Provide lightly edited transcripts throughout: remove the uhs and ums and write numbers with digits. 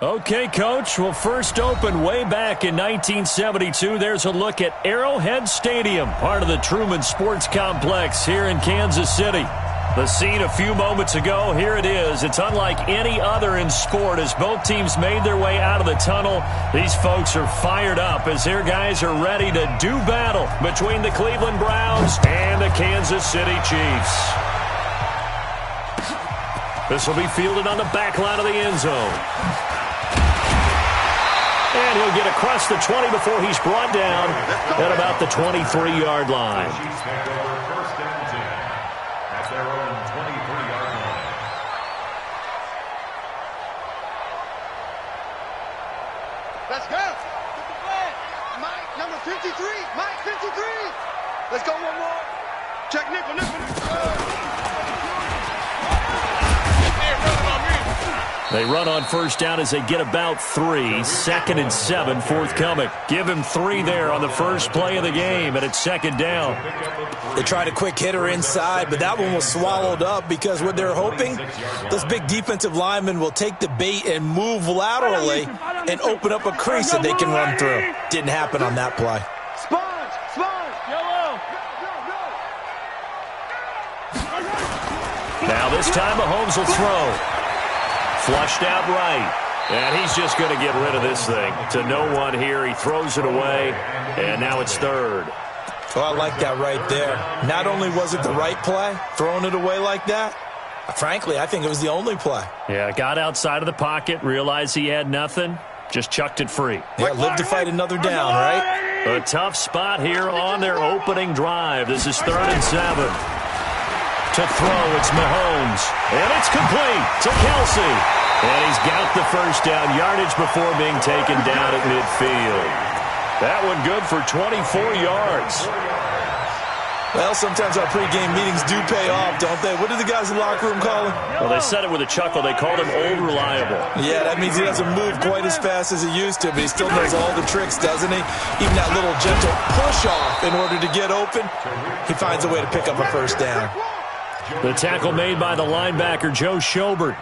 Okay, Coach. Well, first opened way back in 1972. There's a look at Arrowhead Stadium, part of the Truman Sports Complex here in Kansas City. The scene a few moments ago, here it is. It's unlike any other in sport as both teams made their way out of the tunnel. These folks are fired up as their guys are ready to do battle between the Cleveland Browns and the Kansas City Chiefs. This will be fielded on the back line of the end zone. And he'll get across the 20 before he's brought down at about the 23-yard line. Let's go. Mike, number 53. Mike, 53. Let's go one more. Check nickel. They run on first down as they get about 3. 2nd and 7 forthcoming. Give him 3 there on the first play of the game, and it's 2nd down. They tried a quick hitter inside, but that one was swallowed up because what they're hoping, those big defensive linemen will take the bait and move laterally and open up a crease that they can run through. Didn't happen on that play. Sponge, yellow. Now this time Mahomes will throw. Flushed out right. And he's just going to get rid of this thing. To no one here. He throws it away. And now it's 3rd. Oh, I like that right there. Not only was it the right play, throwing it away like that, frankly, I think it was the only play. Yeah, got outside of the pocket, realized he had nothing, just chucked it free. Yeah, live to fight another down, right? A tough spot here on their opening drive. This is 3rd and 7. To throw, it's Mahomes. And it's complete to Kelsey. And he's got the first down yardage before being taken down at midfield. That one good for 24 yards. Well, sometimes our pregame meetings do pay off, don't they? What do the guys in the locker room call him? Well, they said it with a chuckle. They called him Old Reliable. Yeah, that means he doesn't move quite as fast as he used to, but he still knows all the tricks, doesn't he? Even that little gentle push-off in order to get open, he finds a way to pick up a first down. The tackle made by the linebacker, Joe Schobert.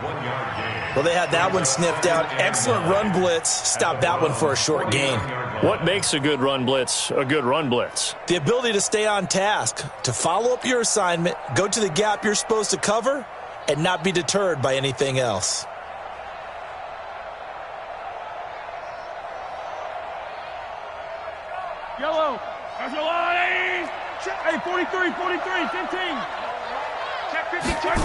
Well, they had that one sniffed out. Excellent run blitz. Stopped that one for a short gain. What makes a good run blitz a good run blitz? The ability to stay on task, to follow up your assignment, go to the gap you're supposed to cover, and not be deterred by anything else. Yellow. That's a line. Hey, 43, 15. Check 50, check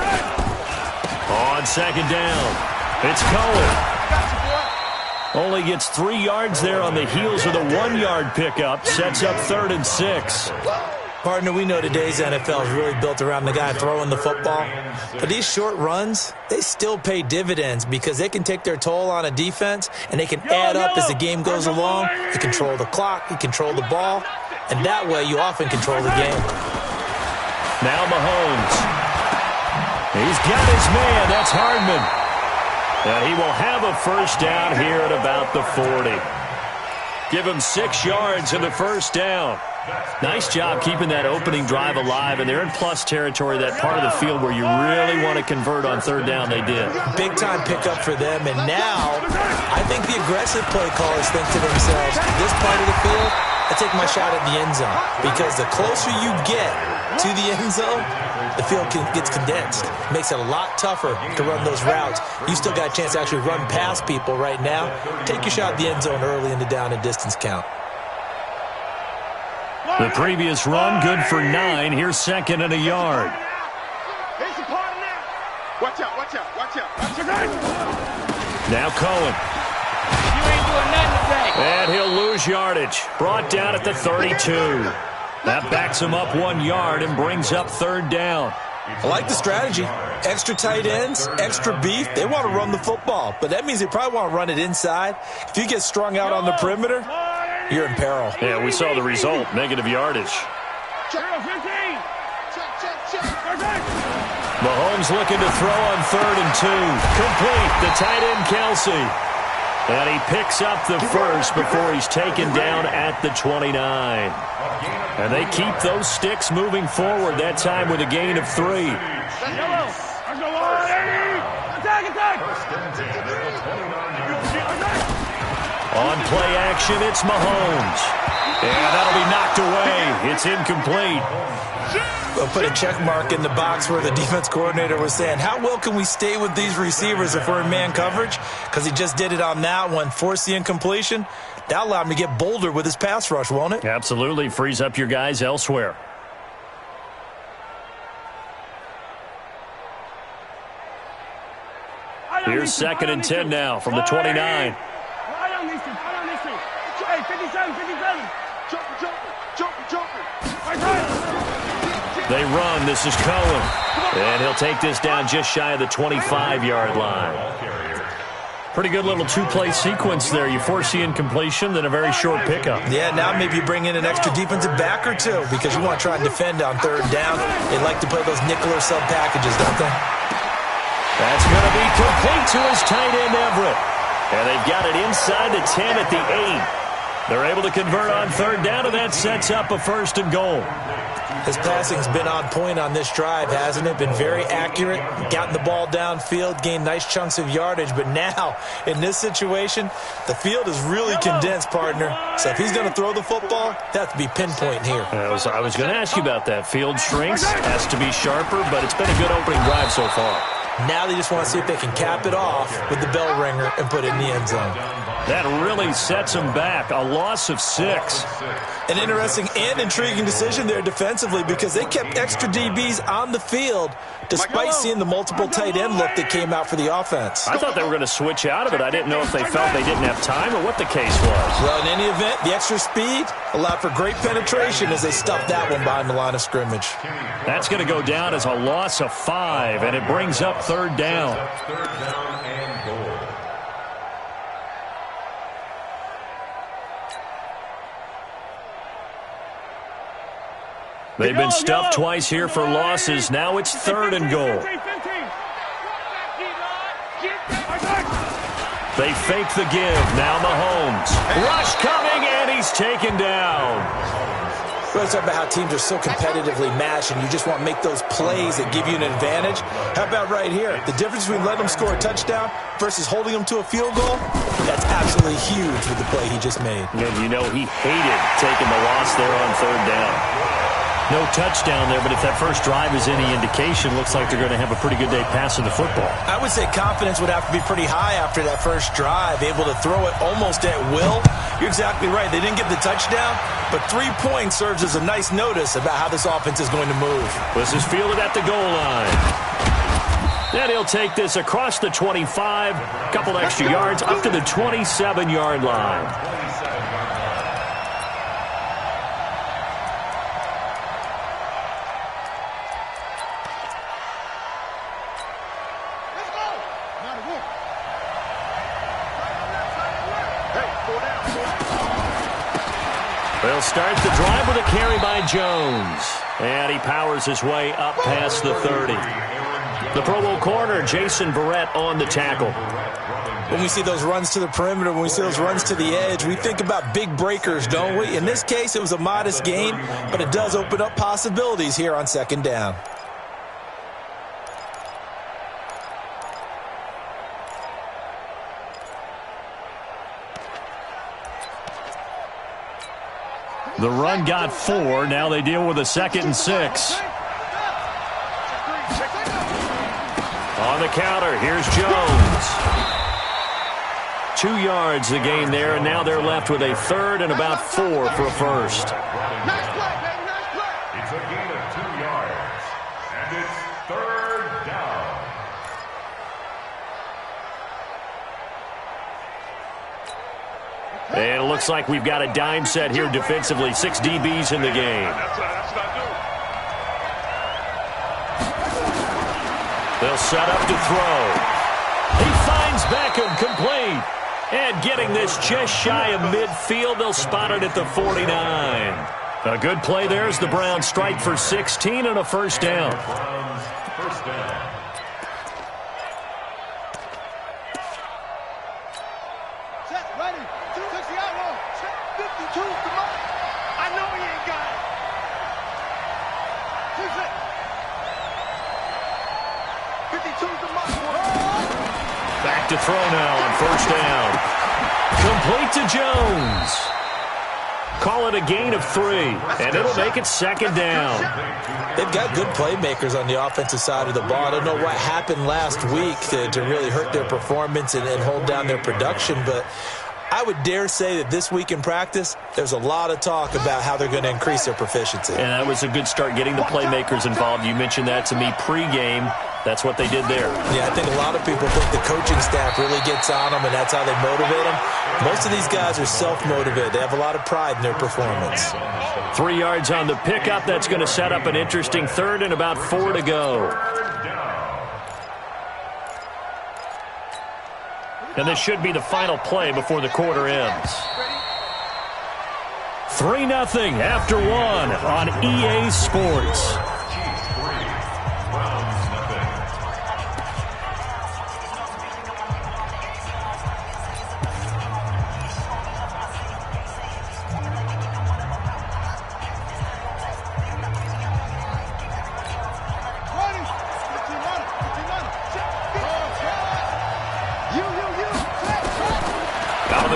On 2nd down, it's Cohen. Only gets 3 yards there on the heels of the 1-yard pickup. Sets up 3rd and 6. Partner, we know today's NFL is really built around the guy throwing the football. But these short runs, they still pay dividends because they can take their toll on a defense and they can add up as the game goes along. You control the clock, you control the ball, and that way you often control the game. Now Mahomes. He's got his man. That's Hardman. And he will have a first down here at about the 40. Give him 6 yards in the first down. Nice job keeping that opening drive alive, and they're in plus territory, that part of the field where you really want to convert on 3rd down. They did. Big-time pickup for them, and now I think the aggressive play callers think to themselves, this part of the field, I take my shot at the end zone, because the closer you get to the end zone, the field gets condensed. Makes it a lot tougher to run those routes. You still got a chance to actually run past people right now. Take your shot at the end zone early in the down and distance count. The previous run, good for 9. Here's 2nd and a yard. Here's the part now. Watch out. Now Cohen. You ain't doing nothing today. And he'll lose yardage. Brought down at the 32. That backs him up 1 yard and brings up 3rd down. I like the strategy. Extra tight ends, extra beef. They want to run the football, but that means they probably want to run it inside. If you get strung out on the perimeter, you're in peril. Yeah, we saw the result. Negative yardage. Mahomes looking to throw on 3rd and 2. Complete. The tight end, Kelsey. And he picks up the first before he's taken down at the 29. And they keep those sticks moving forward, that time with a gain of 3. Attack! On play action, it's Mahomes. And that'll be knocked away. It's incomplete. We'll put a check mark in the box where the defense coordinator was saying, how well can we stay with these receivers if we're in man coverage? Because he just did it on that one, forced the incompletion. That allowed him to get bolder with his pass rush, won't it? Absolutely. Frees up your guys elsewhere. Here's 2nd and 10 now from the 29. Hey, 57, 57. They run. This is Cohen. And he'll take this down just shy of the 25-yard line. Pretty good little two-play sequence there. You force the incompletion, then a very short pickup. Yeah, now maybe you bring in an extra defensive back or two because you want to try and defend on 3rd down. They like to play those nickel or sub packages, don't they? That's going to be complete to his tight end, Everett. And they've got it inside the 10 at the 8. They're able to convert on 3rd down, and that sets up a 1st and goal. His passing's been on point on this drive, hasn't it? Been very accurate, gotten the ball downfield, gained nice chunks of yardage. But now, in this situation, the field is really condensed, partner. So if he's going to throw the football, that has to be pinpoint here. I was going to ask you about that. Field shrinks, has to be sharper, but it's been a good opening drive so far. Now they just want to see if they can cap it off with the bell ringer and put it in the end zone. That really sets them back. A loss of 6. An interesting and intriguing decision there defensively because they kept extra DBs on the field despite seeing the multiple tight end look that came out for the offense. I thought they were going to switch out of it. I didn't know if they felt they didn't have time or what the case was. Well, in any event, the extra speed allowed for great penetration as they stuffed that one behind the line of scrimmage. That's going to go down as a loss of 5, and it brings up 3rd down. They've been stuffed twice here for losses. Now it's 3rd and goal. They fake the give. Now Mahomes. Rush coming, and he's taken down. We always talk about how teams are so competitively matched, and you just want to make those plays that give you an advantage. How about right here? The difference between letting them score a touchdown versus holding them to a field goal, that's absolutely huge with the play he just made. And you know he hated taking the loss there on 3rd down. No touchdown there, but if that first drive is any indication, looks like they're going to have a pretty good day passing the football. I would say confidence would have to be pretty high after that first drive, able to throw it almost at will. You're exactly right. They didn't get the touchdown, but 3 points serves as a nice notice about how this offense is going to move. This is fielded at the goal line. Then he'll take this across the 25, a couple extra yards, up to the 27-yard line. They'll start the drive with a carry by Jones. And he powers his way up past the 30. The Pro Bowl corner, Jason Verrett, on the tackle. When we see those runs to the perimeter, when we see those runs to the edge, we think about big breakers, don't we? In this case, it was a modest gain, but it does open up possibilities here on 2nd down. The run got 4. Now they deal with a 2nd and 6. On the counter, here's Jones. 2 yards the gain there, and now they're left with a 3rd and about 4 for a first. Nice play, baby, nice play. It's a gain of 2 yards, and it's 3rd down. And it looks like we've got a dime set here defensively. 6 DBs in the game. They'll set up to throw. He finds Beckham, complete. And getting this just shy of midfield, they'll spot it at the 49. A good play there as the Browns strike for 16 and a first down. First down. Set, ready. 60 out roll. 52, come on. I know he ain't got it. 52, come on. Back to throw now on first down. Complete to Jones. Call it a gain of 3, and it'll make it second down. They've got good playmakers on the offensive side of the ball. I don't know what happened last week to really hurt their performance and hold down their production, but I would dare say that this week in practice, there's a lot of talk about how they're going to increase their proficiency. And that was a good start, getting the playmakers involved. You mentioned that to me pregame. That's what they did there. Yeah, I think a lot of people think the coaching staff really gets on them, and that's how they motivate them. Most of these guys are self-motivated. They have a lot of pride in their performance. 3 yards on the pickup. That's going to set up an interesting third and about 4 to go. And this should be the final play before the quarter ends. 3-0 after 1 on EA Sports.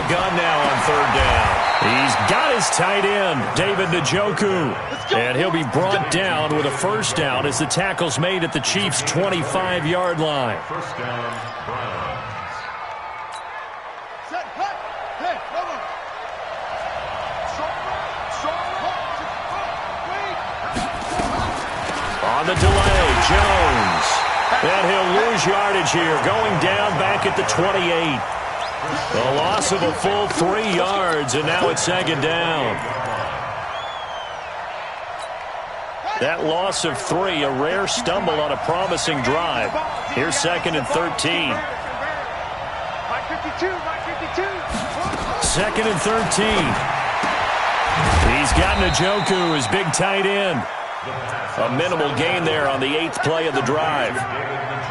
Gun now on 3rd down. He's got his tight end, David Njoku. And he'll be brought down with a first down as the tackle's made at the Chiefs' 25-yard line. First down, Browns. On the delay, Jones. And he'll lose yardage here, going down back at the 28. A loss of a full 3 yards, and now it's second down. That loss of 3, a rare stumble on a promising drive. Here's 2nd and 13. 2nd and 13. He's got Njoku, his big tight end. A minimal gain there on the 8th play of the drive.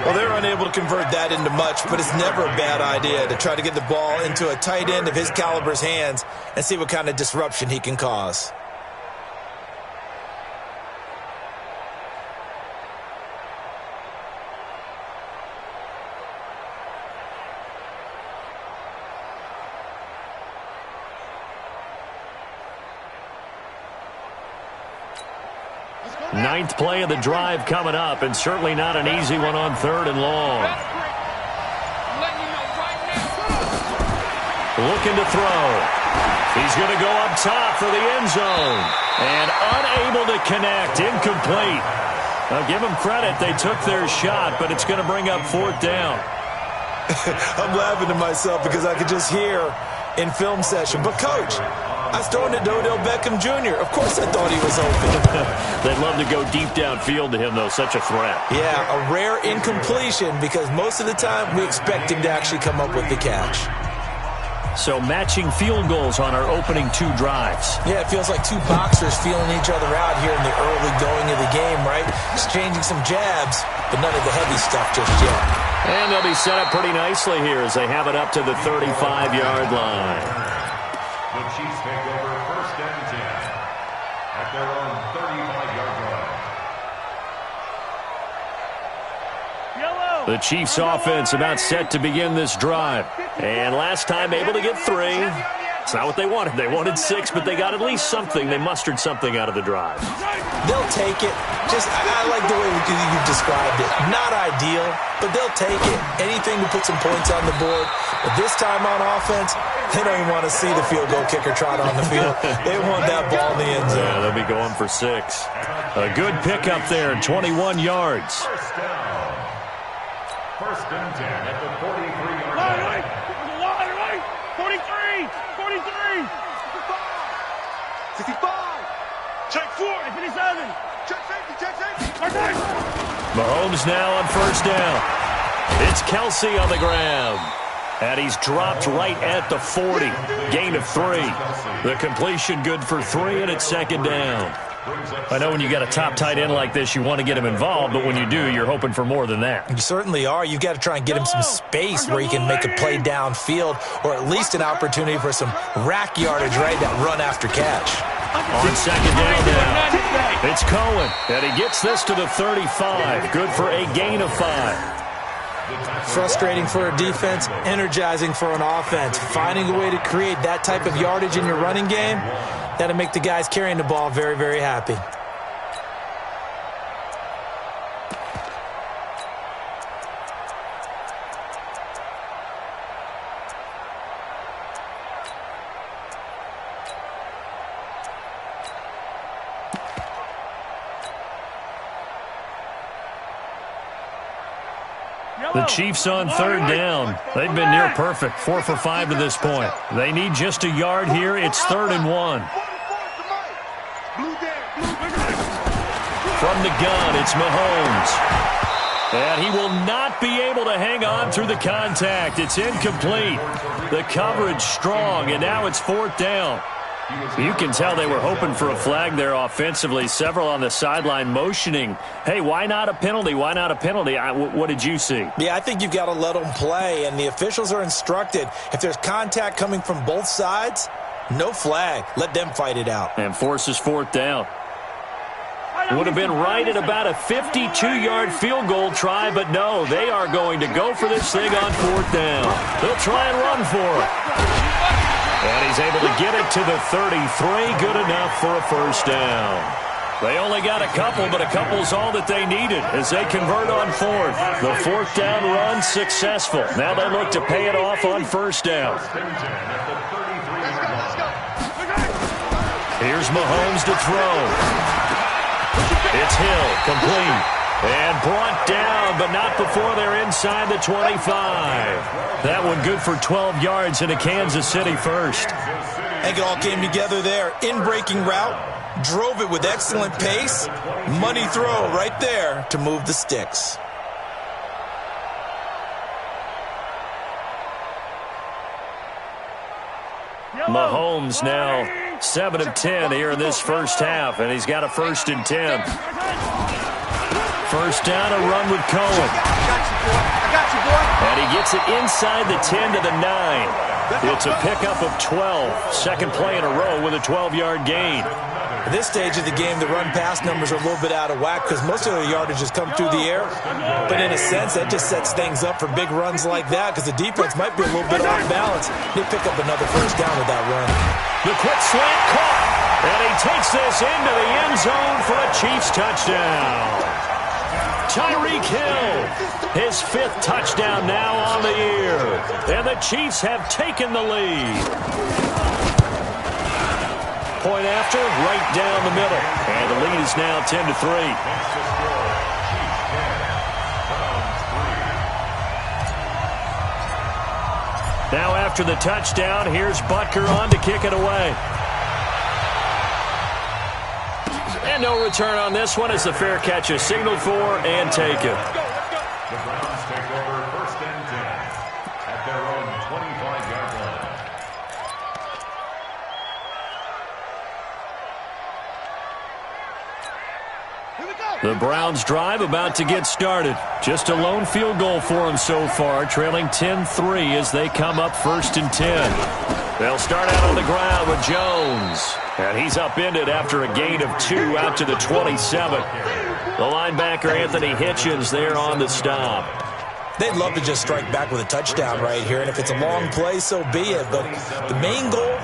Well, they're unable to convert that into much, but it's never a bad idea to try to get the ball into a tight end of his caliber's hands and see what kind of disruption he can cause. Ninth play of the drive coming up, and certainly not an easy one on 3rd and long. Looking to throw. He's going to go up top for the end zone. And unable to connect. Incomplete. Now, give them credit. They took their shot, but it's going to bring up 4th down. I'm laughing to myself because I could just hear in film session. But, Coach, I was throwing it to Odell Beckham Jr. Of course I thought he was open. They'd love to go deep downfield to him, though. Such a threat. Yeah, a rare incompletion because most of the time we expect him to actually come up with the catch. So matching field goals on our opening 2 drives. Yeah, it feels like 2 boxers feeling each other out here in the early going of the game, right? Exchanging some jabs, but none of the heavy stuff just yet. And they'll be set up pretty nicely here as they have it up to the 35-yard line. The Chiefs take over 1st and 10 at their own 35-yard line. The Chiefs offense about set to begin this drive. And last time able to get 3. It's not what they wanted. They wanted 6, but they got at least something. They mustered something out of the drive. They'll take it. I like the way you've described it. Not ideal, but they'll take it. Anything to put some points on the board. But this time on offense, they don't even want to see the field goal kicker trot on the field. They want that ball in the end zone. Yeah, they'll be going for 6. A good pickup there, 21 yards. First down. 1st and 10 at the 43-yard line. 43! 43! 65! Check 4! 57! Check safety! Check safety! Mahomes now on 1st down. It's Kelsey on the ground. And he's dropped right at the 40. Gain of 3. The completion good for 3, and it's 2nd down. I know when you got a top tight end like this, you want to get him involved, but when you do, you're hoping for more than that. You certainly are. You've got to try and get him some space where he can make a play downfield or at least an opportunity for some rack yardage, right, that run after catch. On 2nd down now, it's Cohen, and he gets this to the 35. Good for a gain of 5. Frustrating for a defense, energizing for an offense. Finding a way to create that type of yardage in your running game, that'll make the guys carrying the ball very, very happy. The Chiefs on third down. They've been near perfect, 4 for 5 to this point. They need just a yard here. It's 3rd and 1. From the gun, it's Mahomes. And he will not be able to hang on through the contact. It's incomplete. The coverage strong, and now it's 4th down. You can tell they were hoping for a flag there offensively. Several on the sideline motioning, hey, why not a penalty? Why not a penalty? What did you see? Yeah, I think you've got to let them play, and the officials are instructed. If there's contact coming from both sides, no flag. Let them fight it out. And forces 4th down. Would have been right at about a 52-yard field goal try, but no, they are going to go for this thing on 4th down. They'll try and run for it. And he's able to get it to the 33. Good enough for a 1st down. They only got a couple, but a couple's all that they needed as they convert on 4th. The 4th down run successful. Now they look to pay it off on 1st down. Here's Mahomes to throw. It's Hill, complete. And brought down, but not before they're inside the 25. That one good for 12 yards in a Kansas City first. I think it all came together there. In-breaking route, drove it with excellent pace. Money throw right there to move the sticks. Mahomes now 7 of 10 here in this first half, and he's got a 1st and 10. 1st down, a run with Cohen. I got you, boy. And he gets it inside the 10 to the 9. It's a pickup of 12. Second play in a row with a 12-yard gain. At this stage of the game, the run-pass numbers are a little bit out of whack because most of the yardage has come through the air. But in a sense, that just sets things up for big runs like that because the defense might be a little bit off balance. They pick up another 1st down with that run. The quick slant caught. And he takes this into the end zone for a Chiefs touchdown. Tyreek Hill, his 5th touchdown now on the year. And the Chiefs have taken the lead. Point after, right down the middle. And the lead is now 10-3. Now after the touchdown, here's Butker on to kick it away. And no return on this one as the fair catch is signaled for and taken. The Browns take over 1st and 10 at their own 25-yard line. The Browns drive about to get started. Just a lone field goal for them so far, trailing 10-3 as they come up 1st and 10. They'll start out on the ground with Jones. And he's upended after a gain of 2 out to the 27. The linebacker Anthony Hitchens there on the stop. They'd love to just strike back with a touchdown right here, and if it's a long play, so be it. But the main goal,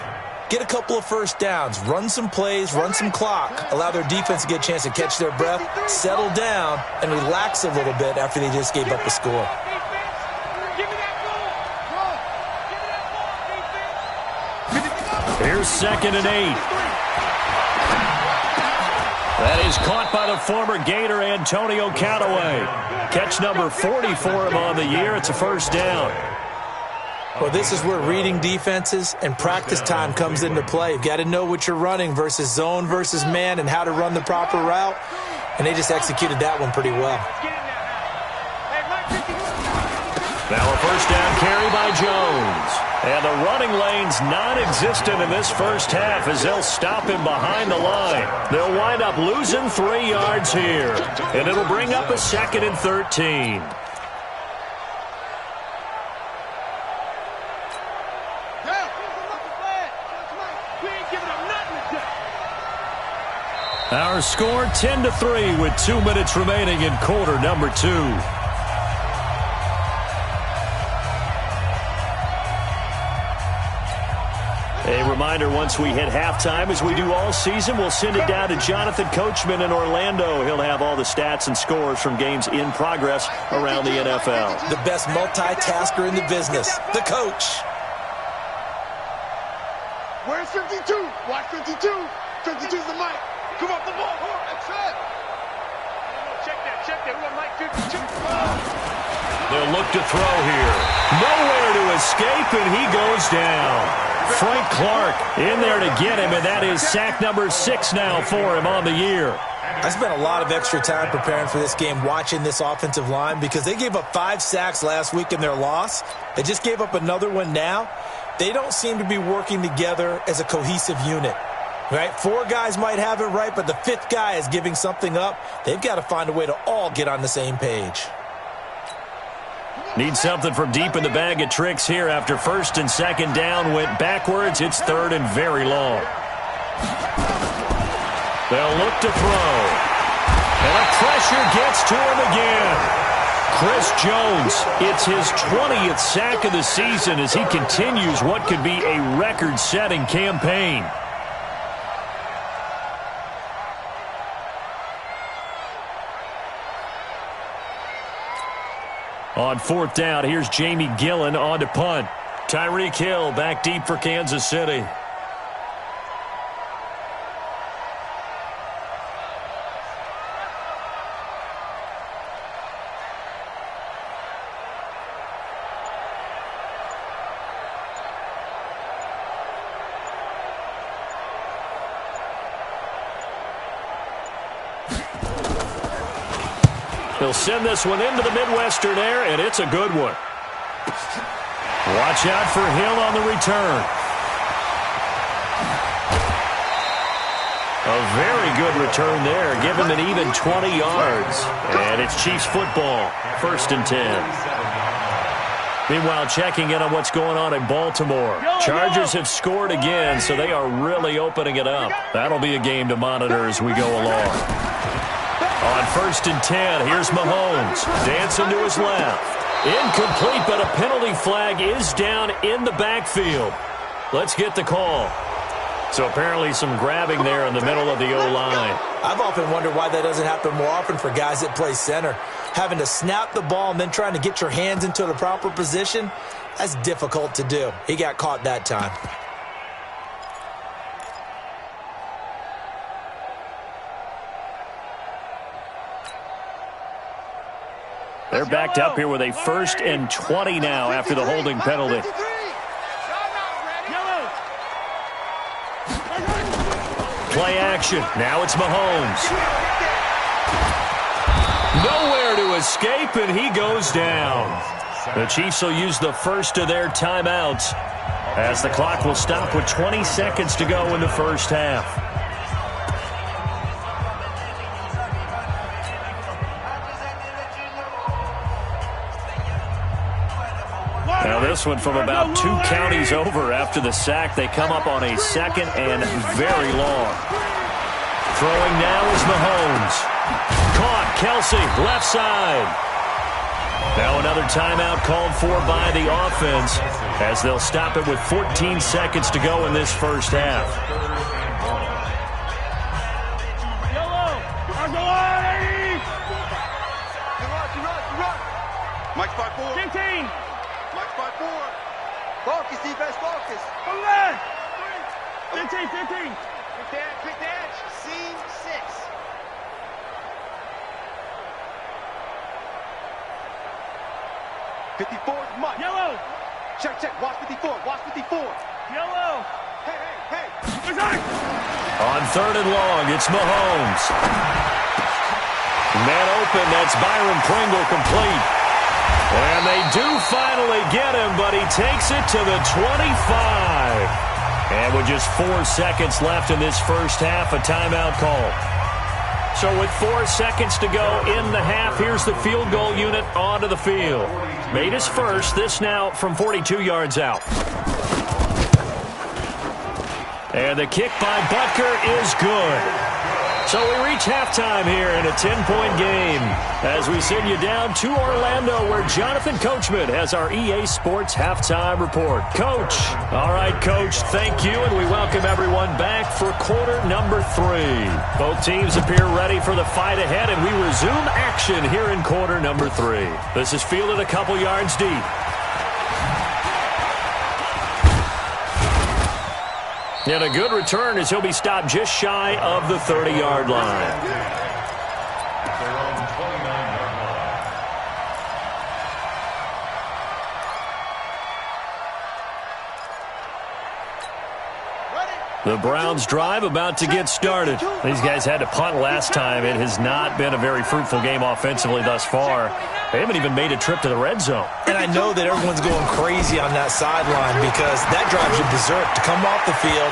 get a couple of 1st downs, run some plays, run some clock, allow their defense to get a chance to catch their breath, settle down, and relax a little bit after they just gave up a score. Here's 2nd and 8. That is caught by the former Gator Antonio Callaway. Catch number 40 for him on the year. It's a 1st down. Well, this is where reading defenses and practice time comes into play. You've got to know what you're running versus zone versus man and how to run the proper route. And they just executed that one pretty well. Now a 1st down carry by Jones. And the running lane's non-existent in this first half as they'll stop him behind the line. They'll wind up losing 3 yards here. And it'll bring up a 2nd and 13. Our score 10-3 with 2 minutes remaining in quarter number 2. reminder, once we hit halftime, as we do all season, we'll send it down to Jonathan Coachman in Orlando. He'll have all the stats and scores from games in progress around the NFL. The best multitasker in the business, the coach. Where's 52? Watch 52. 52's the mic. Come off the ball. That's it. Check that. Check that. We got Mike 52. They'll look to throw here. Nowhere to escape, and he goes down. Frank Clark in there to get him, and that is sack number 6 now for him on the year. I spent a lot of extra time preparing for this game watching this offensive line because they gave up 5 sacks last week in their loss. They just gave up another one now. They don't seem to be working together as a cohesive unit. Right? 4 guys might have it right, but the 5th guy is giving something up. They've got to find a way to all get on the same page. Need something from deep in the bag of tricks here after first and second down went backwards. It's third and very long. They'll look to throw. And a pressure gets to him again. Chris Jones, it's his 20th sack of the season as he continues what could be a record-setting campaign. On 4th down, here's Jamie Gillen on to punt. Tyreek Hill back deep for Kansas City. He'll send this one into the Midwestern air, and it's a good one. Watch out for Hill on the return. A very good return there. Give him an even 20 yards. And it's Chiefs football, 1st and 10. Meanwhile, checking in on what's going on in Baltimore. Chargers have scored again, so they are really opening it up. That'll be a game to monitor as we go along. On 1st and 10, here's Mahomes. Dancing to his left. Incomplete, but a penalty flag is down in the backfield. Let's get the call. So apparently some grabbing there in the middle of the O-line. I've often wondered why that doesn't happen more often for guys that play center. Having to snap the ball and then trying to get your hands into the proper position, that's difficult to do. He got caught that time. They're backed up here with a 1st and 20 now after the holding penalty. Play action. Now it's Mahomes. Nowhere to escape, and he goes down. The Chiefs will use the first of their timeouts as the clock will stop with 20 seconds to go in the first half. Now this one from about 2 counties over after the sack. They come up on a 2nd and very long. Throwing now is Mahomes. Caught. Kelsey, left side. Now another timeout called for by the offense as they'll stop it with 14 seconds to go in this first half. Mike spot 4. 15. Mike spot 4. Focus, defense, focus. 15. Quick dash. Seam 6. '54 is Mike. Yellow. Check. Watch 54. Yellow. Hey. On 3rd and long, it's Mahomes. Man open, that's Byron Pringle complete. And they do finally get him, but he takes it to the 25. And with just 4 seconds left in this first half, a timeout call. So with 4 seconds to go in the half, here's the field goal unit onto the field. Made his first, this now from 42 yards out. And the kick by Butker is good. So we reach halftime here in a 10-point game as we send you down to Orlando where Jonathan Coachman has our EA Sports halftime report. Coach. All right, Coach, thank you, and we welcome everyone back for quarter number 3. Both teams appear ready for the fight ahead, and we resume action here in quarter number 3. This is fielded a couple yards deep. And a good return as he'll be stopped just shy of the 30-yard line. Their own 29-yard line. The Browns drive about to get started. These guys had to punt last time. It has not been a very fruitful game offensively thus far. They haven't even made a trip to the red zone. And I know that everyone's going crazy on that sideline because that drives you berserk to come off the field,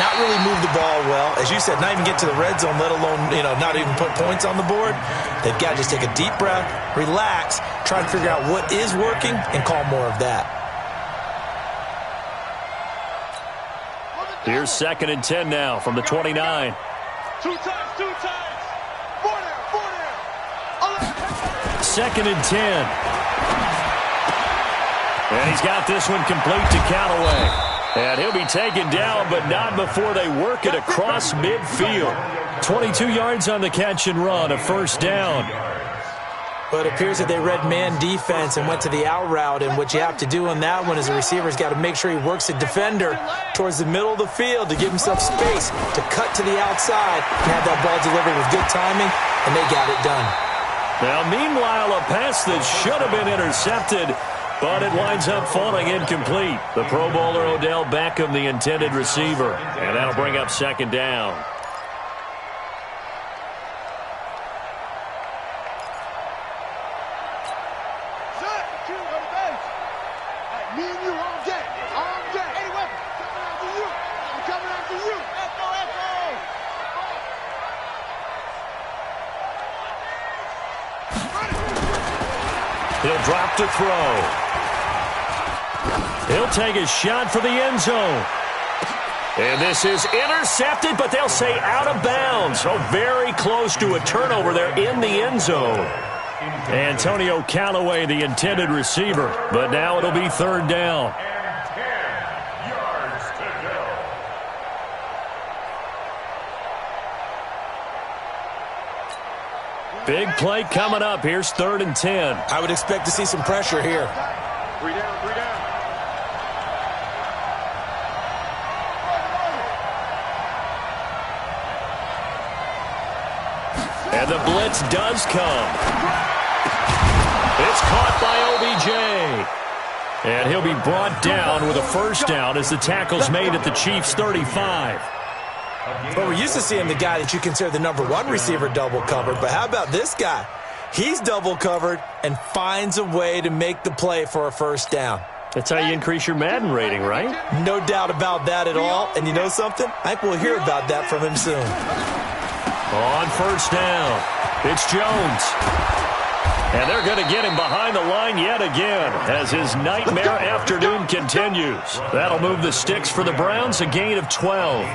not really move the ball well. As you said, not even get to the red zone, let alone, not even put points on the board. They've got to just take a deep breath, relax, try to figure out what is working, and call more of that. Here's 2nd and 10 now from the 29. 2 times. 4 there. 2nd and 10. And he's got this one complete to Callaway. And he'll be taken down, but not before they work it across midfield. 22 yards on the catch and run, a first down. But it appears that they read man defense and went to the out route, and what you have to do on that one is the receiver's got to make sure he works the defender towards the middle of the field to give himself space to cut to the outside and have that ball delivered with good timing, and they got it done. Now, meanwhile, a pass that should have been intercepted, but it winds up falling incomplete. The Pro Bowler Odell Beckham, the intended receiver, and that'll bring up 2nd down. Me and you all day. All day. Any weapon. Coming after you. I'm coming after you. Echo, echo. He'll drop to throw. He'll take a shot for the end zone. And this is intercepted, but they'll say out of bounds. So very close to a turnover there in the end zone. Antonio Callaway, the intended receiver. But now it'll be 3rd down. And 10 yards to go. Big play coming up. Here's 3rd and 10. I would expect to see some pressure here. 3 down, 3 down. And the blitz does come. It's caught by OBJ. And he'll be brought down with a first down as the tackle's made at the Chiefs' 35. Well, we're used to seeing the guy that you consider the #1 receiver double covered, but how about this guy? He's double covered and finds a way to make the play for a first down. That's how you increase your Madden rating, right? No doubt about that at all. And you know something? I think we'll hear about that from him soon. On first down, it's Jones. And they're going to get him behind the line yet again as his nightmare afternoon continues. That'll move the sticks for the Browns, a gain of 12.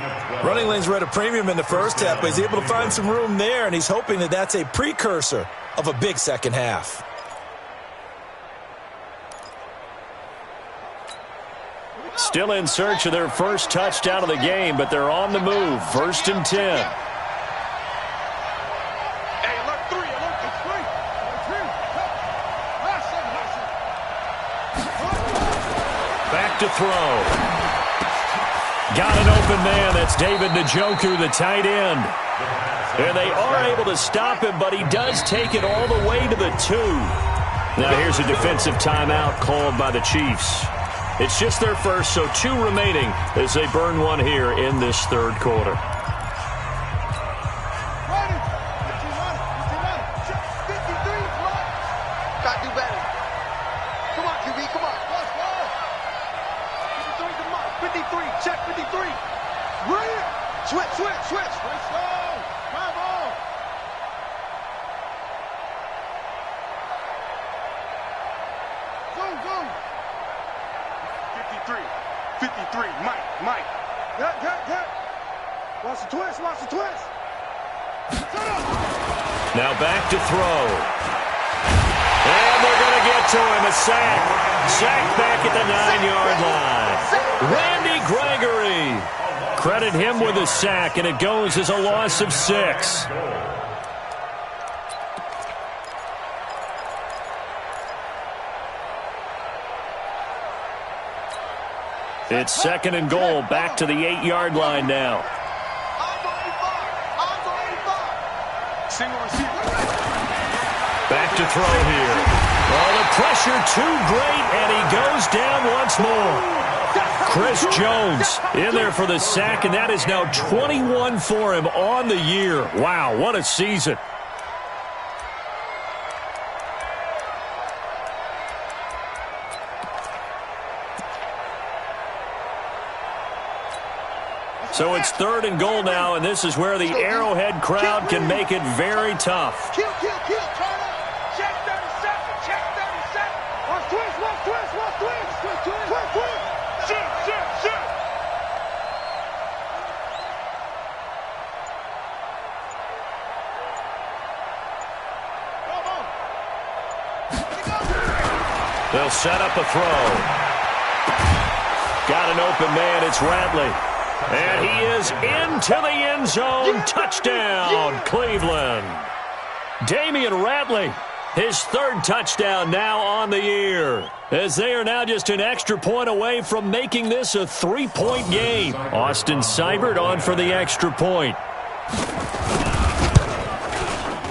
Running lanes were at a premium in the first half, but he's able to find some room there, and he's hoping that that's a precursor of a big second half. Still in search of their first touchdown of the game, but they're on the move. 1st and 10. Back to throw. Got an open man. That's David Njoku, the tight end. And they are able to stop him, but he does take it all the way to the 2. Now here's a defensive timeout called by the Chiefs. It's just their first, so 2 remaining as they burn one here in this 3rd quarter. Got to do better. Come on, QB, come on. 53, check 53. Right. Switch. Let's go. My ball. Go. 53, Mike. Good. Watch the twist. Now back to throw. And they're going to get to him. A sack. Sack back at the 9-yard line. Randy Gregory. Credit him with a sack, and it goes as a loss of 6. It's 2nd and goal, back to the 8-yard line now. Back to throw here. Oh, the pressure too great, and he goes down once more. Chris Jones in there for the sack, and that is now 21 for him on the year. Wow, what a season. So it's 3rd and goal now, and this is where the Arrowhead crowd can make it very tough. Kill. Turn up. Check 37. Check 37. Watch twist. Shoot. They'll set up a throw. Got an open man. It's Ratley. And he is into the end zone. Touchdown, Cleveland. Damian Ratley, his 3rd touchdown now on the year, as they are now just an extra point away from making this a 3-point game. Austin Seibert on for the extra point.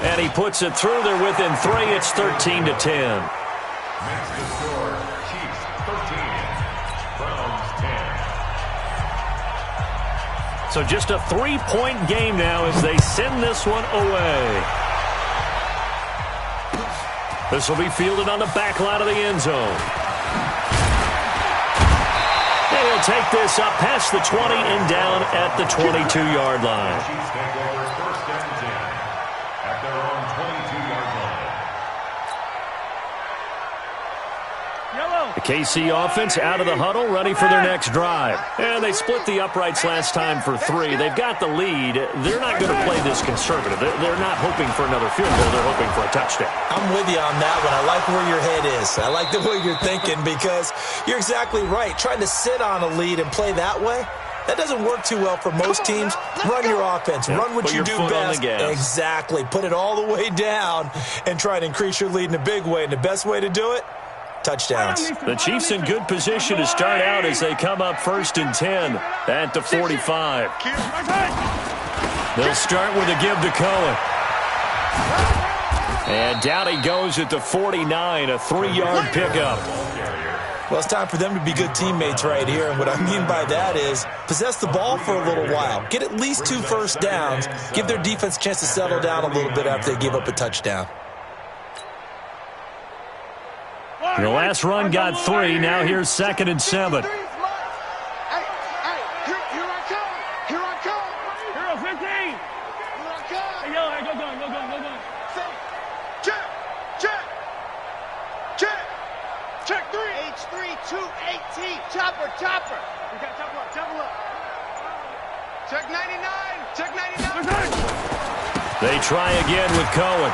And he puts it through. They're within 3. It's 13-10. Next to score, Chiefs 13, Browns 10. So just a 3-point game now as they send this one away. This will be fielded on the back line of the end zone. And he'll take this up past the 20 and down at the 22-yard line. Chiefs take over 1st and 10 at their own 22-yard line. The KC offense out of the huddle, ready for their next drive. And they split the uprights last time for 3. They've got the lead. They're not going to play this conservative. They're not hoping for another field goal. They're hoping for a touchdown. I'm with you on that one. I like where your head is. I like the way you're thinking because you're exactly right. Trying to sit on a lead and play that way, that doesn't work too well for most teams. Run your offense. Run what you do best. Exactly. Put it all the way down and try to increase your lead in a big way. And the best way to do it, touchdowns. The Chiefs in good position to start out as they come up 1st and 10 at the 45. They'll start with a give to Cohen. And down he goes at the 49, a 3-yard pickup. Well, it's time for them to be good teammates right here, and what I mean by that is possess the ball for a little while. Get at least 2 first downs. Give their defense a chance to settle down a little bit after they give up a touchdown. The last run got 3. Now here's 2nd and 7. Here I come. Hero 15. Here I come. Hey, go gun. Check 3. H3 218. Chopper. We got chopper up. Check 99. They try again with Cohen.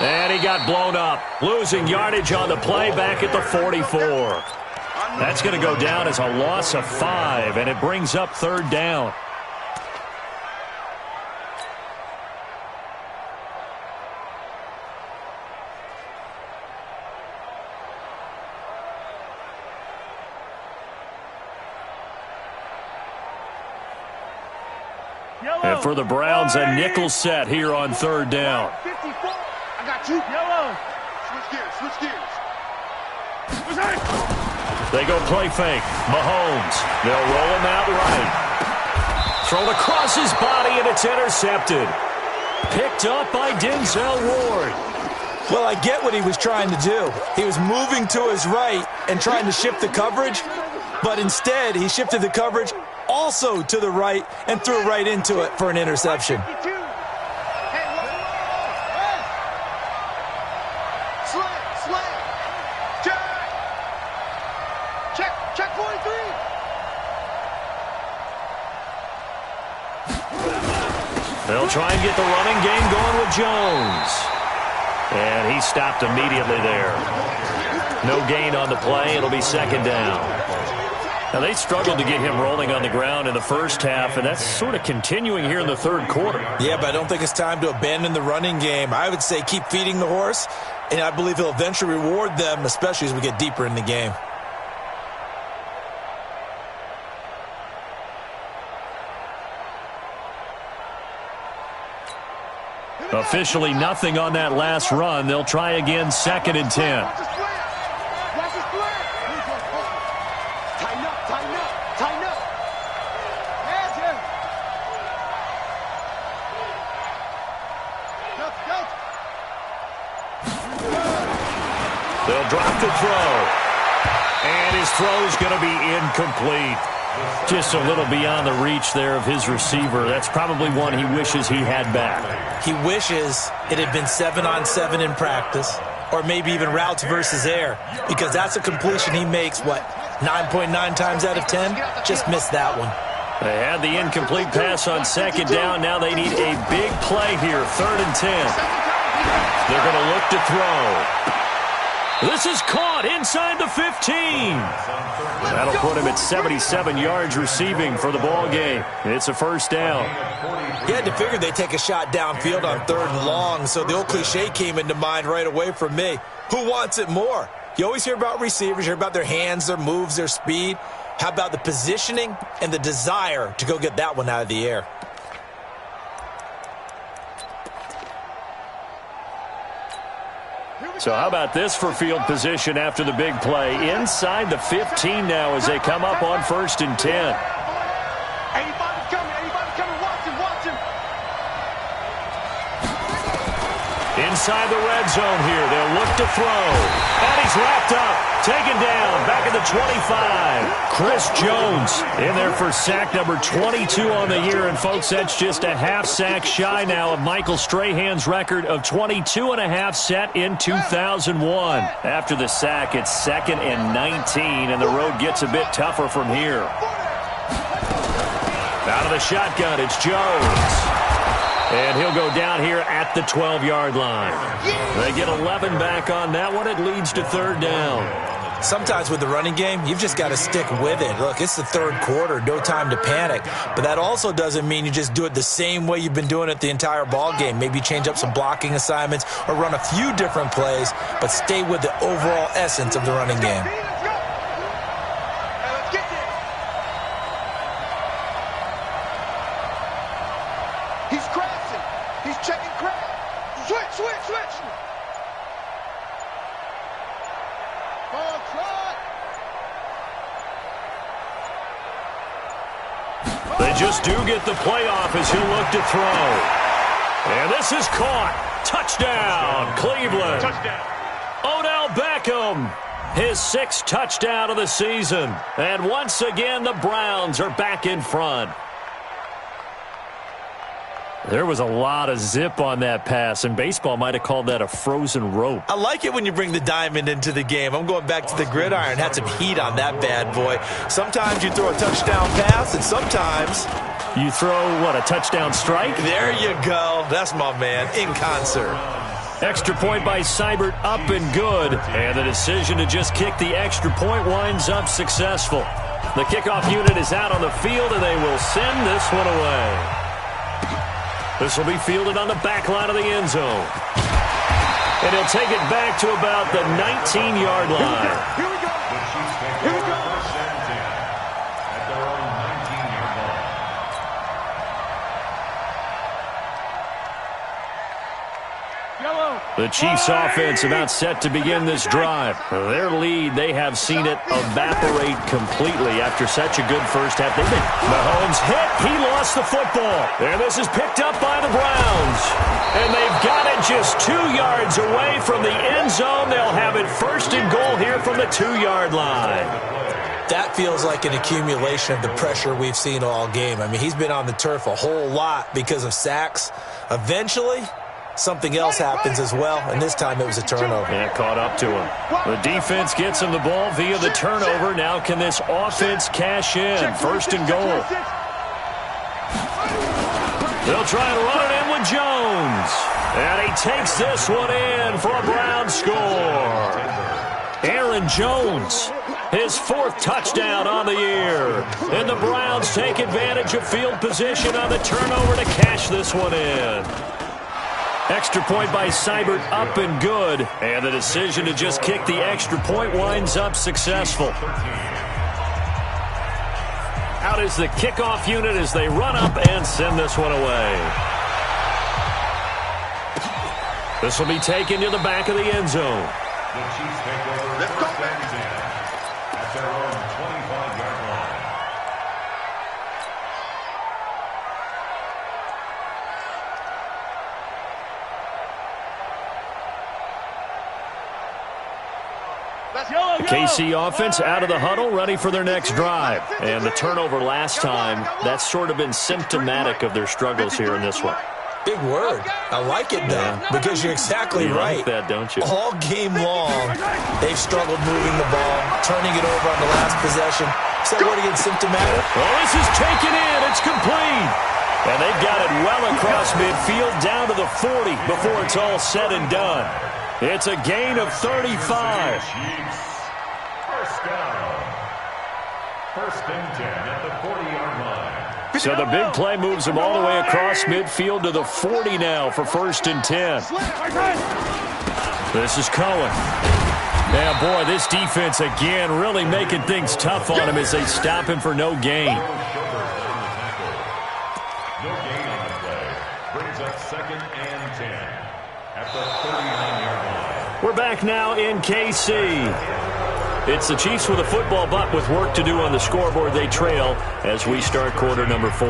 And he got blown up. Losing yardage on the play back at the 44. That's going to go down as a loss of 5, and it brings up 3rd down. And for the Browns, a nickel set here on 3rd down. 54. I got you. Yellow. Switch gears. They go play fake. Mahomes. They'll roll him out right. Thrown across his body, and it's intercepted. Picked up by Denzel Ward. Well, I get what he was trying to do. He was moving to his right and trying to shift the coverage, but instead he shifted the coverage also to the right and threw right into it for an interception. Check 43. They'll try and get the running game going with Jones. And he stopped immediately there. No gain on the play. It'll be second down. Now, they struggled to get him rolling on the ground in the first half, and that's sort of continuing here in the third quarter. Yeah, but I don't think it's time to abandon the running game. I would say keep feeding the horse, and I believe he'll eventually reward them, especially as we get deeper in the game. Officially nothing on that last run. They'll try again, second and 10. They'll drop the throw. And his throw's going to be incomplete. Just a little beyond the reach there of his receiver. That's probably one he wishes he had back. He wishes it had been 7-on-7 in practice, or maybe even routes versus air, because that's a completion he makes, 9.9 times out of 10? Just missed that one. They had the incomplete pass on second down. Now they need a big play here, third and 10. They're going to look to throw. This is caught inside the 15. That'll put him at 77 yards receiving for the ball game. It's a first down. You had to figure they'd take a shot downfield on third and long, so the old cliche came into mind right away from me. Who wants it more? You always hear about receivers, you hear about their hands, their moves, their speed. How about the positioning and the desire to go get that one out of the air? So how about this for field position after the big play? Inside the 15 now as they come up on first and 10. Anybody coming, watch him. Inside the red zone here. They'll look to throw. And he's wrapped up. Taken down. Back at the 25. Chris Jones in there for sack number 22 on the year. And, folks, that's just a half sack shy now of Michael Strahan's record of 22.5 set in 2001. After the sack, it's second and 19, and the road gets a bit tougher from here. Out of the shotgun, it's Jones. And he'll go down here at the 12-yard line. They get 11 back on that one. It leads to third down. Sometimes with the running game, you've just got to stick with it. Look, it's the third quarter, no time to panic. But that also doesn't mean you just do it the same way you've been doing it the entire ball game. Maybe change up some blocking assignments or run a few different plays, but stay with the overall essence of the running game. He's crashing. He's checking crash. Switch. They just do get the playoff as he'll look to throw. And this is caught. Touchdown, Cleveland. Touchdown. Odell Beckham, his 6th touchdown of the season. And once again, the Browns are back in front. There was a lot of zip on that pass, and baseball might have called that a frozen rope. I like it when you bring the diamond into the game. I'm going back to the gridiron. Had some heat on that bad boy. Sometimes you throw a touchdown pass, and sometimes you throw, a touchdown strike? There you go. That's my man, in concert. Extra point by Seibert, up and good. And the decision to just kick the extra point winds up successful. The kickoff unit is out on the field, and they will send this one away. This will be fielded on the back line of the end zone. And he'll take it back to about the 19-yard line. Here we go. First and 10 at their own 19-yard line. The Chiefs offense about set to begin this drive. Their lead, they have seen it evaporate completely after such a good first half. Mahomes hit. He lost the football. And this is picked up by the Browns. And they've got it just 2 yards away from the end zone. They'll have it first and goal here from the 2-yard line. That feels like an accumulation of the pressure we've seen all game. I mean, he's been on the turf a whole lot because of sacks. Eventually, something else happens as well, and this time it was a turnover. Yeah, caught up to him. The defense gets him the ball via the turnover. Now can this offense cash in? First and goal. They'll try and run it in with Jones. And he takes this one in for a Browns score. Aaron Jones, his 4th touchdown on the year. And the Browns take advantage of field position on the turnover to cash this one in. Extra point by Seibert, up and good. And the decision to just kick the extra point winds up successful. Out is the kickoff unit as they run up and send this one away. This will be taken to the back of the end zone. The Chiefs take over first and 10 at their own 25-yard line. The KC offense out of the huddle, ready for their next drive. And the turnover last time, that's sort of been symptomatic of their struggles here in this one. Big word. I like it, though, because you're exactly right. You like that, don't you? All game long, they've struggled moving the ball, turning it over on the last possession. Is that word again symptomatic? Well, this is taken in. It's complete. And they've got it well across midfield, down to the 40 before it's all said and done. It's a gain of 35. First down. First and 10 at the 40-yard line. So the big play moves them all the way across midfield to the 40 now for 1st and 10. This is Cohen. Yeah, boy, this defense again really making things tough on him as they stop him for no gain. No gain on the play. Brings up 2nd and 10 at the 39-yard line. We're back now in KC. It's the Chiefs with a football, but with work to do on the scoreboard, they trail as we start quarter number 4.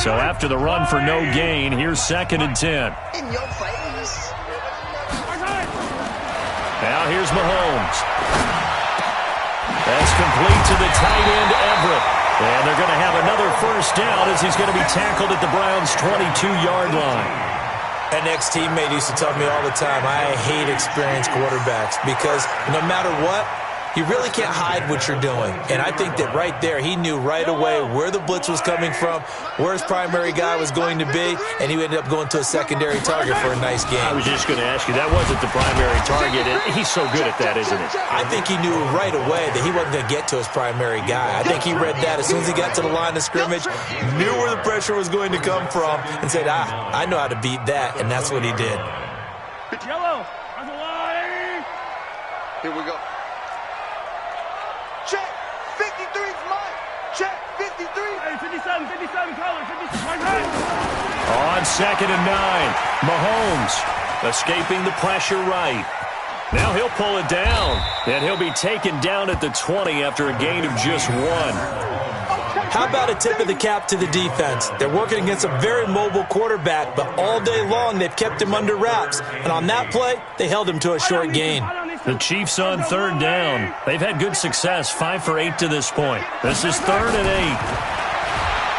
So after the run for no gain, here's 2nd and 10. In your face. Now here's Mahomes. That's complete to the tight end, Everett. And they're going to have another first down as he's going to be tackled at the Browns' 22-yard line. An ex-teammate used to tell me all the time, I hate experienced quarterbacks because no matter what, you really can't hide what you're doing. And I think that right there, he knew right away where the blitz was coming from, where his primary guy was going to be, and he ended up going to a secondary target for a nice game. I was just going to ask you, that wasn't the primary target. He's so good at that, isn't he? I think he knew right away that he wasn't going to get to his primary guy. I think he read that as soon as he got to the line of scrimmage, knew where the pressure was going to come from, and said, I know how to beat that, and that's what he did. Yellow, on the line. Here we go. Check. 53's mine. Check. 53. Hey, 57, color, 57. On 2nd and 9, Mahomes escaping the pressure right. Now he'll pull it down, and he'll be taken down at the 20 after a gain of just 1. How about a tip of the cap to the defense? They're working against a very mobile quarterback, but all day long they've kept him under wraps. And on that play, they held him to a short gain. The Chiefs on 3rd down. They've had good success, 5 for 8 to this point. This is 3rd and 8.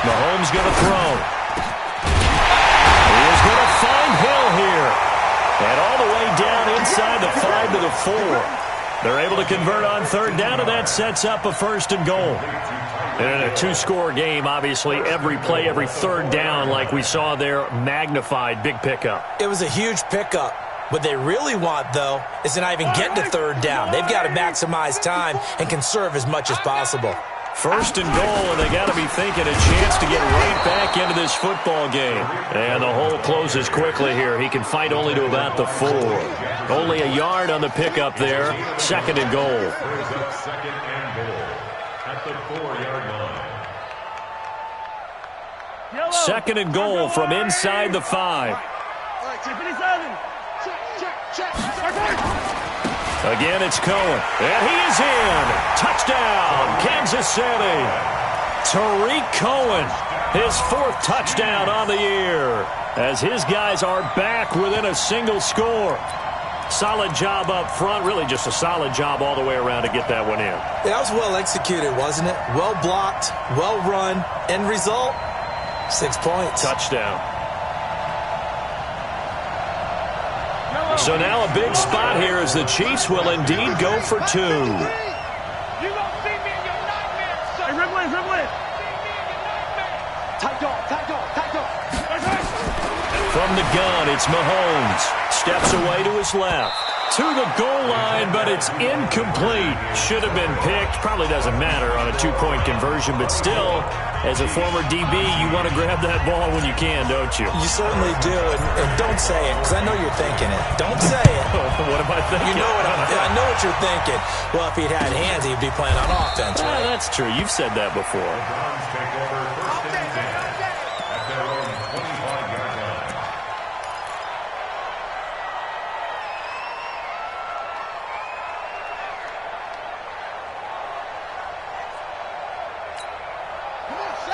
Mahomes going to throw. He is going to find Hill here. And all the way down inside the 5 to the 4. They're able to convert on 3rd down, and that sets up a 1st and goal. And in a 2-score game, obviously, every play, every 3rd down, like we saw there, magnified, big pickup. It was a huge pickup. What they really want, though, is to not even get to 3rd down. They've got to maximize time and conserve as much as possible. 1st and goal, and they got to be thinking a chance to get right back into this football game. And the hole closes quickly here. He can fight only to about the 4. Only a yard on the pickup there. 2nd and goal. 2nd and goal at the 4-yard line. 2nd and goal from inside the 5. Again, it's Cohen. And he is in. Touchdown, Kansas City. Tariq Cohen, his 4th touchdown on the year, as his guys are back within a single score. Solid job up front, really just a solid job all the way around to get that one in. That was well executed, wasn't it? Well blocked, well run. End result, 6 points. Touchdown. So now a big spot here as the Chiefs will indeed go for 2. You gonna see me in your nightmares, son. Hey, Ripley, Ripley. Tight dog, tight dog, tight dog. From the gun, it's Mahomes. Steps away to his left. To the goal line, but it's incomplete. Should have been picked. Probably doesn't matter on a two-point conversion, but still, as a former DB, you want to grab that ball when you can, don't you? You certainly do, and don't say it, because I know you're thinking it. Don't say it. What am I thinking? You know I know what you're thinking. Well, if he'd had hands, he'd be playing on offense, right? That's true. You've said that before. Browns take over first and 10 at their own 25-yard line.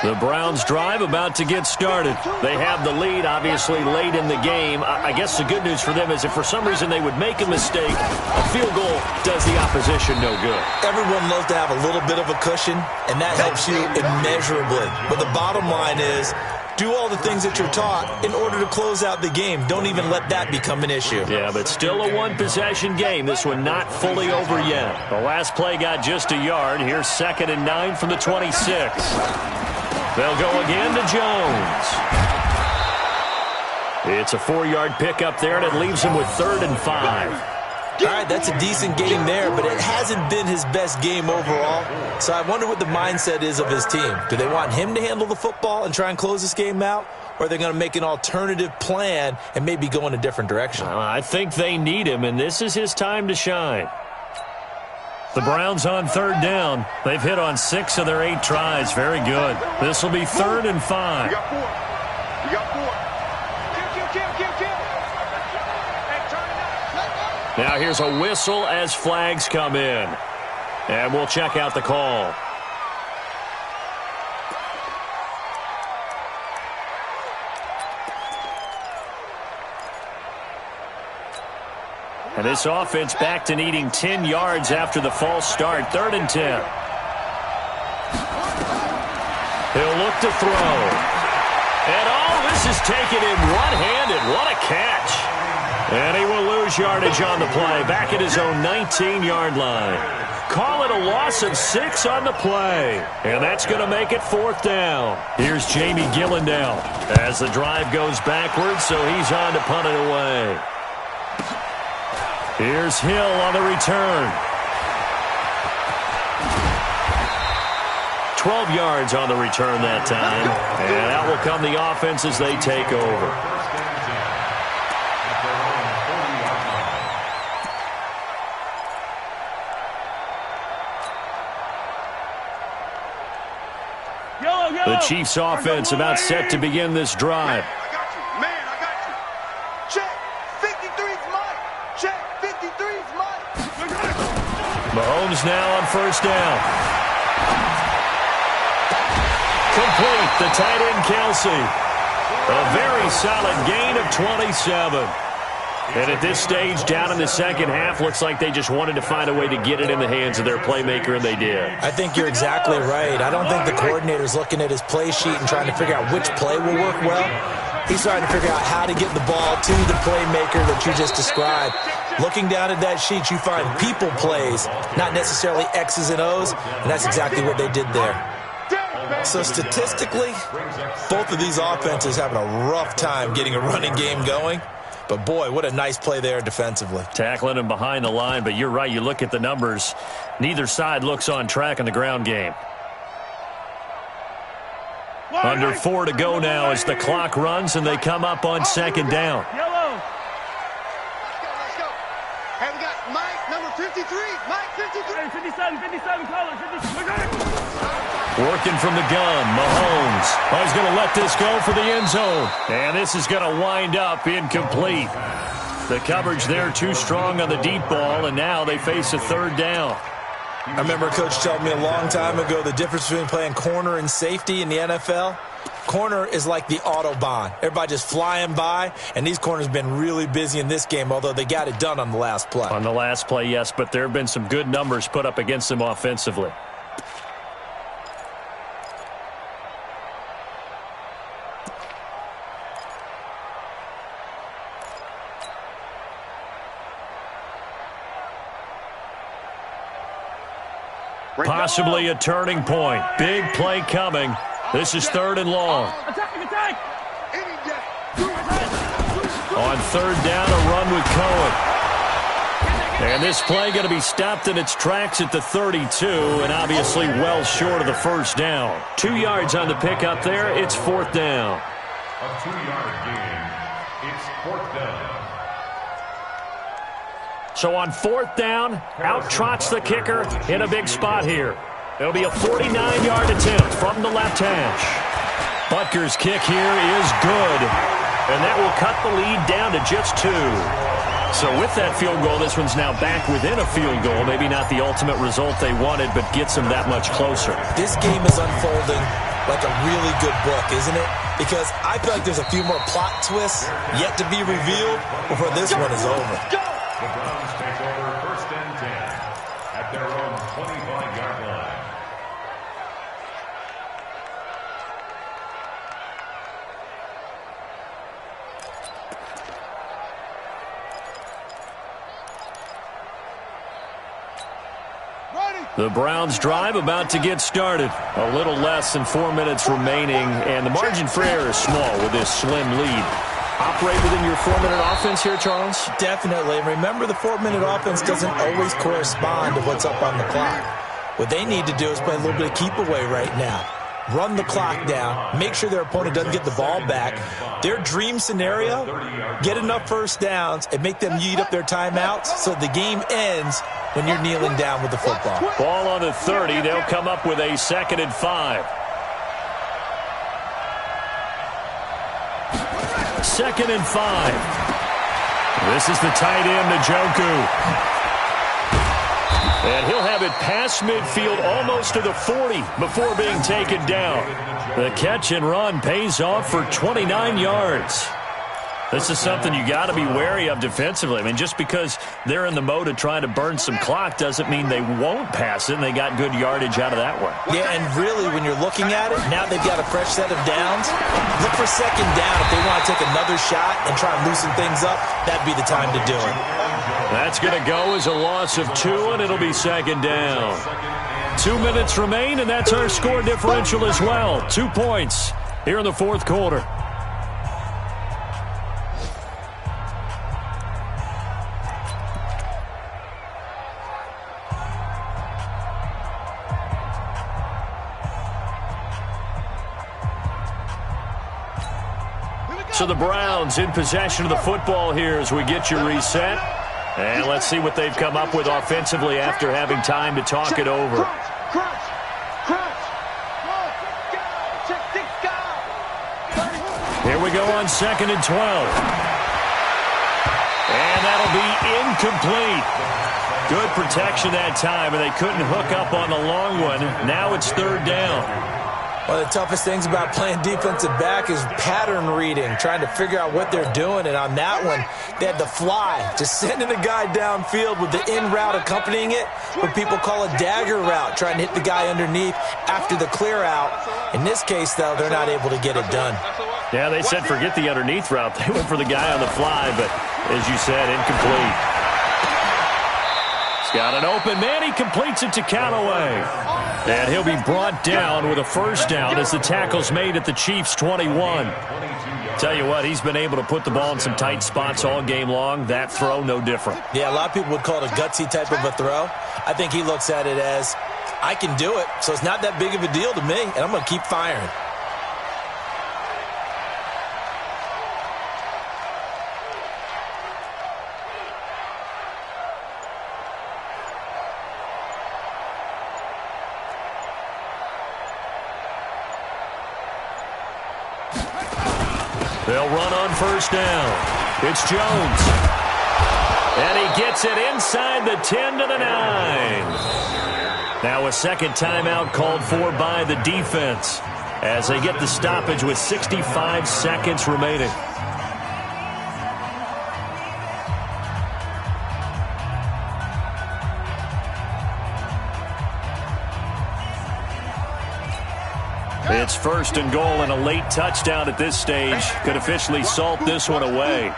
The Browns drive about to get started. They have the lead, obviously, late in the game. I guess the good news for them is if for some reason they would make a mistake, a field goal does the opposition no good. Everyone loves to have a little bit of a cushion, and that helps you immeasurably. But the bottom line is, do all the things that you're taught in order to close out the game. Don't even let that become an issue. Yeah, but still a one-possession game. This one not fully over yet. The last play got just a yard. Here's 2nd and 9 from the 26. They'll go again to Jones. It's a 4-yard pickup there, and it leaves him with 3rd and 5. All right, that's a decent game there, but it hasn't been his best game overall. So I wonder what the mindset is of his team. Do they want him to handle the football and try and close this game out? Or are they going to make an alternative plan and maybe go in a different direction? I think they need him, and this is his time to shine. The Browns on 3rd down. They've hit on 6 of their 8 tries. Very good. This will be 3rd and 5. You got 4. You got 4. Kill. Hey, turn it up. Now here's a whistle as flags come in. And we'll check out the call. And this offense back to needing 10 yards after the false start. 3rd and 10. He'll look to throw. And this is taken in one-handed. What a catch. And he will lose yardage on the play. Back at his own 19-yard line. Call it a loss of 6 on the play. And that's going to make it 4th down. Here's Jamie Gillandale as the drive goes backwards, so he's on to punt it away. Here's Hill on the return. 12 yards on the return that time. And out will come the offense as they take over. The Chiefs offense about set to begin this drive. Man, I got you. Check. 53's Mike. Check. 53's Mike. Mahomes now on 1st down. Complete. The tight end, Kelsey. A very solid gain of 27. And at this stage, down in the second half, looks like they just wanted to find a way to get it in the hands of their playmaker, and they did. I think you're exactly right. I don't think the coordinator's looking at his play sheet and trying to figure out which play will work well. He's trying to figure out how to get the ball to the playmaker that you just described. Looking down at that sheet, you find people plays, not necessarily X's and O's, and that's exactly what they did there. So statistically, both of these offenses having a rough time getting a running game going. But, boy, what a nice play there defensively. Tackling him behind the line, but you're right. You look at the numbers. Neither side looks on track in the ground game. Under 4 to go now as the clock runs and they come up on 2nd down. Yellow. Let's go. Hey, we got Mike, number 53. Mike, 53. Hey, 57, color, 57. Working from the gun, Mahomes. Oh, he's going to let this go for the end zone. And this is going to wind up incomplete. The coverage there too strong on the deep ball, and now they face a 3rd down. I remember a coach telling me a long time ago the difference between playing corner and safety in the NFL. Corner is like the Autobahn. Everybody just flying by, and these corners have been really busy in this game, although they got it done on the last play. On the last play, yes, but there have been some good numbers put up against them offensively. Possibly a turning point. Big play coming. This is 3rd and long. Attack! On 3rd down, a run with Cohen. And this play going to be stopped in its tracks at the 32, and obviously well short of the 1st down. 2 yards on the pickup there. It's 4th down. A 2-yard gain. It's 4th down. So on 4th down, out trots the kicker in a big spot here. It'll be a 49-yard attempt from the left hash. Butker's kick here is good, and that will cut the lead down to just 2. So with that field goal, this one's now back within a field goal. Maybe not the ultimate result they wanted, but gets them that much closer. This game is unfolding like a really good book, isn't it? Because I feel like there's a few more plot twists yet to be revealed before this one is over. The Browns take over 1st and 10 at their own 25-yard line. The Browns drive about to get started. A little less than 4 minutes remaining, and the margin for error is small with this slim lead. Operate within your 4-minute offense here, Charles? Definitely. And remember, the 4-minute offense doesn't always correspond to what's up on the clock. What they need to do is play a little bit of keep away right now. Run the clock down, make sure their opponent doesn't get the ball back. Their dream scenario, get enough 1st downs and make them eat up their timeouts so the game ends when you're kneeling down with the football. Ball on the 30. They'll come up with a 2nd and 5. 2nd and 5. This is the tight end, Njoku. And he'll have it past midfield almost to the 40 before being taken down. The catch and run pays off for 29 yards. This is something you got to be wary of defensively. I mean, just because they're in the mode of trying to burn some clock doesn't mean they won't pass it, and they got good yardage out of that one. Yeah, and really, when you're looking at it, now they've got a fresh set of downs. Look for 2nd down. If they want to take another shot and try and loosen things up, that'd be the time to do it. That's going to go as a loss of 2, and it'll be 2nd down. 2 minutes remain, and that's our score differential as well. 2 points here in the 4th quarter. So the Browns in possession of the football here as we get you reset. And let's see what they've come up with offensively after having time to talk it over. Here we go on 2nd and 12. And that'll be incomplete. Good protection that time, and they couldn't hook up on the long one. Now it's 3rd down. One of the toughest things about playing defensive back is pattern reading, trying to figure out what they're doing. And on that one, they had the fly, just sending a guy downfield with the in route accompanying it, what people call a dagger route, trying to hit the guy underneath after the clear out. In this case, though, they're not able to get it done. Yeah, they said forget the underneath route. They went for the guy on the fly, but as you said, incomplete. He's got an open man. He completes it to Callaway. And he'll be brought down with a 1st down as the tackle's made at the Chiefs' 21. Tell you what, he's been able to put the ball in some tight spots all game long. That throw, no different. Yeah, a lot of people would call it a gutsy type of a throw. I think he looks at it as, I can do it, so it's not that big of a deal to me, and I'm going to keep firing. They'll run on 1st down. It's Jones. And he gets it inside the 10 to the 9. Now a 2nd timeout called for by the defense as they get the stoppage with 65 seconds remaining. It's 1st and goal and a late touchdown at this stage could officially salt this one away.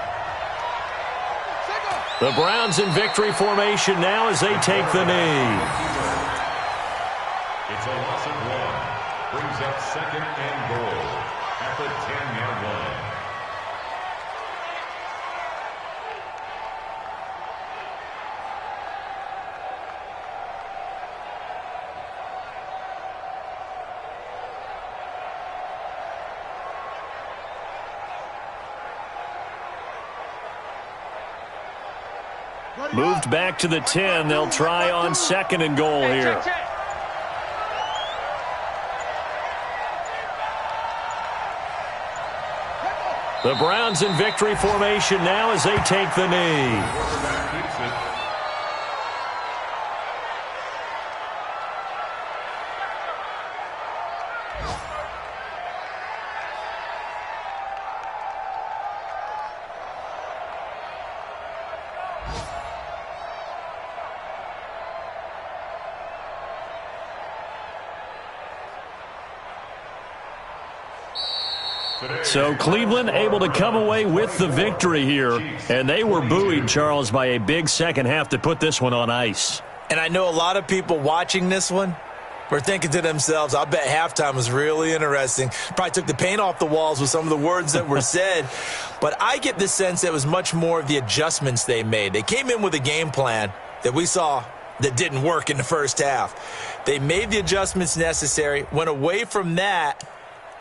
The Browns in victory formation now as they take the knee. It's a loss of 1. Brings up second and goal at the 10-yard line. Moved back to the 10. They'll try on second and goal here. The Browns in victory formation now as they take the knee. So Cleveland able to come away with the victory here, and they were buoyed, Charles, by a big second half to put this one on ice. And I know a lot of people watching this one were thinking to themselves, I bet halftime was really interesting. Probably took the paint off the walls with some of the words that were said. But I get the sense that it was much more of the adjustments they made. They came in with a game plan that we saw that didn't work in the first half. They made the adjustments necessary, went away from that,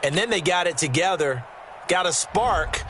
and then they got it together, got a spark,